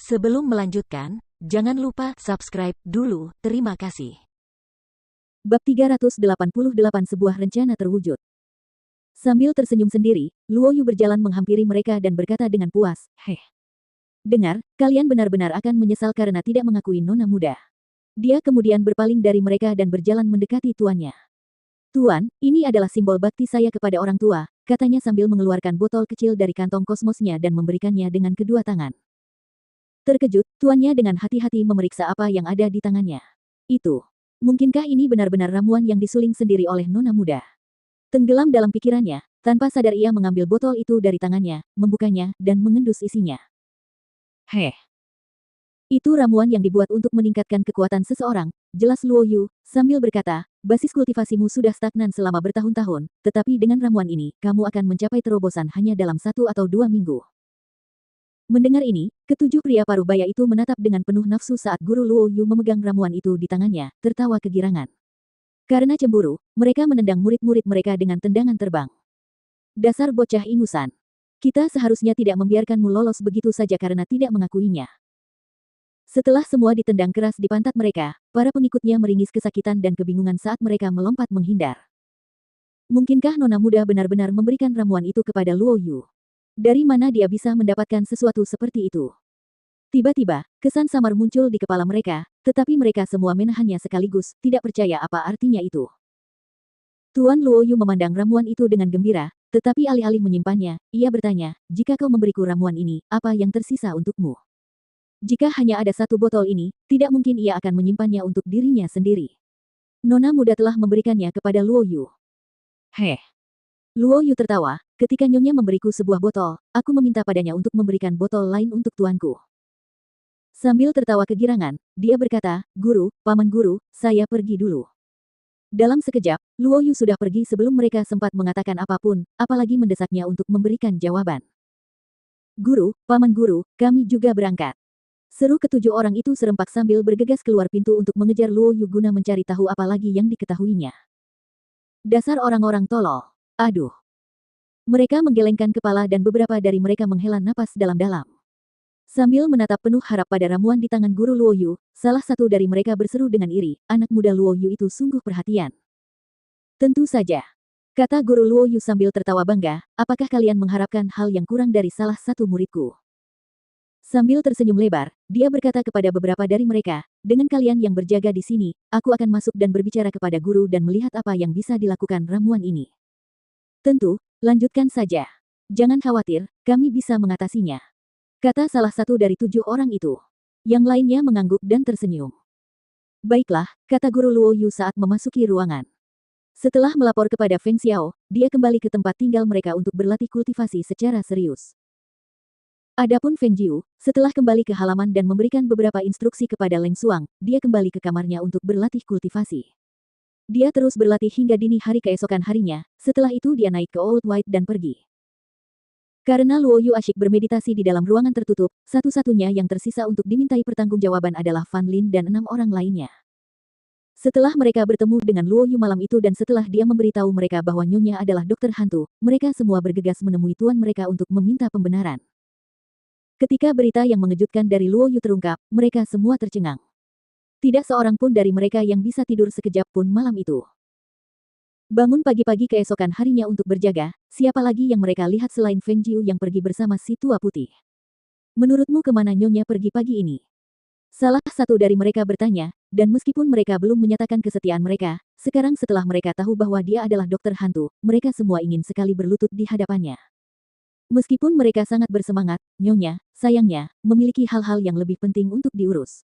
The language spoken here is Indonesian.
Sebelum melanjutkan, jangan lupa subscribe dulu. Terima kasih. Bab 388 sebuah rencana terwujud. Sambil tersenyum sendiri, Luo Yu berjalan menghampiri mereka dan berkata dengan puas, Dengar, kalian benar-benar akan menyesal karena tidak mengakui nona muda. Dia kemudian berpaling dari mereka dan berjalan mendekati tuannya. Tuan, ini adalah simbol bakti saya kepada orang tua, katanya sambil mengeluarkan botol kecil dari kantong kosmosnya dan memberikannya dengan kedua tangan. Terkejut, tuannya dengan hati-hati memeriksa apa yang ada di tangannya. Itu. Mungkinkah ini benar-benar ramuan yang disuling sendiri oleh nona muda? Tenggelam dalam pikirannya, tanpa sadar ia mengambil botol itu dari tangannya, membukanya, dan mengendus isinya. Itu ramuan yang dibuat untuk meningkatkan kekuatan seseorang, jelas Luo Yu, sambil berkata, basis kultivasimu sudah stagnan selama bertahun-tahun, tetapi dengan ramuan ini, kamu akan mencapai terobosan hanya dalam 1 atau 2 minggu. Mendengar ini, ketujuh pria parubaya itu menatap dengan penuh nafsu saat guru Luo Yu memegang ramuan itu di tangannya, tertawa kegirangan. Karena cemburu, mereka menendang murid-murid mereka dengan tendangan terbang. Dasar bocah ingusan. Kita seharusnya tidak membiarkanmu lolos begitu saja karena tidak mengakuinya. Setelah semua ditendang keras di pantat mereka, para pengikutnya meringis kesakitan dan kebingungan saat mereka melompat menghindar. Mungkinkah nona muda benar-benar memberikan ramuan itu kepada Luo Yu? Dari mana dia bisa mendapatkan sesuatu seperti itu? Tiba-tiba, kesan samar muncul di kepala mereka, tetapi mereka semua menahannya sekaligus, tidak percaya apa artinya itu. Tuan Luo Yu memandang ramuan itu dengan gembira, tetapi alih-alih menyimpannya, ia bertanya, jika kau memberiku ramuan ini, apa yang tersisa untukmu? Jika hanya ada satu botol ini, tidak mungkin ia akan menyimpannya untuk dirinya sendiri. Nona muda telah memberikannya kepada Luo Yu. Luo Yu tertawa, ketika nyonya memberiku sebuah botol, aku meminta padanya untuk memberikan botol lain untuk tuanku. Sambil tertawa kegirangan, dia berkata, Guru, Paman Guru, saya pergi dulu. Dalam sekejap, Luo Yu sudah pergi sebelum mereka sempat mengatakan apapun, apalagi mendesaknya untuk memberikan jawaban. Guru, Paman Guru, kami juga berangkat. Seru ketujuh orang itu serempak sambil bergegas keluar pintu untuk mengejar Luo Yu guna mencari tahu apa lagi yang diketahuinya. Dasar orang-orang tolol. Aduh. Mereka menggelengkan kepala dan beberapa dari mereka menghela napas dalam-dalam. Sambil menatap penuh harap pada ramuan di tangan guru Luo Yu, salah satu dari mereka berseru dengan iri, anak muda Luo Yu itu sungguh perhatian. Tentu saja. Kata guru Luo Yu sambil tertawa bangga, apakah kalian mengharapkan hal yang kurang dari salah satu muridku? Sambil tersenyum lebar, dia berkata kepada beberapa dari mereka, dengan kalian yang berjaga di sini, aku akan masuk dan berbicara kepada guru dan melihat apa yang bisa dilakukan ramuan ini. Tentu, lanjutkan saja. Jangan khawatir, kami bisa mengatasinya. Kata salah satu dari 7 orang itu. Yang lainnya mengangguk dan tersenyum. Baiklah, kata guru Luo Yu saat memasuki ruangan. Setelah melapor kepada Feng Xiao, dia kembali ke tempat tinggal mereka untuk berlatih kultivasi secara serius. Adapun Feng Jiu, setelah kembali ke halaman dan memberikan beberapa instruksi kepada Leng Xuang, dia kembali ke kamarnya untuk berlatih kultivasi. Dia terus berlatih hingga dini hari keesokan harinya, setelah itu dia naik ke Old White dan pergi. Karena Luo Yu asyik bermeditasi di dalam ruangan tertutup, satu-satunya yang tersisa untuk dimintai pertanggungjawaban adalah Fan Lin dan 6 orang lainnya. Setelah mereka bertemu dengan Luo Yu malam itu dan setelah dia memberitahu mereka bahwa nyonya adalah dokter hantu, mereka semua bergegas menemui tuan mereka untuk meminta pembenaran. Ketika berita yang mengejutkan dari Luo Yu terungkap, mereka semua tercengang. Tidak seorang pun dari mereka yang bisa tidur sekejap pun malam itu. Bangun pagi-pagi keesokan harinya untuk berjaga, siapa lagi yang mereka lihat selain Feng Jiu yang pergi bersama si tua putih? Menurutmu kemana nyonya pergi pagi ini? Salah satu dari mereka bertanya, dan meskipun mereka belum menyatakan kesetiaan mereka, sekarang setelah mereka tahu bahwa dia adalah dokter hantu, mereka semua ingin sekali berlutut di hadapannya. Meskipun mereka sangat bersemangat, nyonya, sayangnya, memiliki hal-hal yang lebih penting untuk diurus.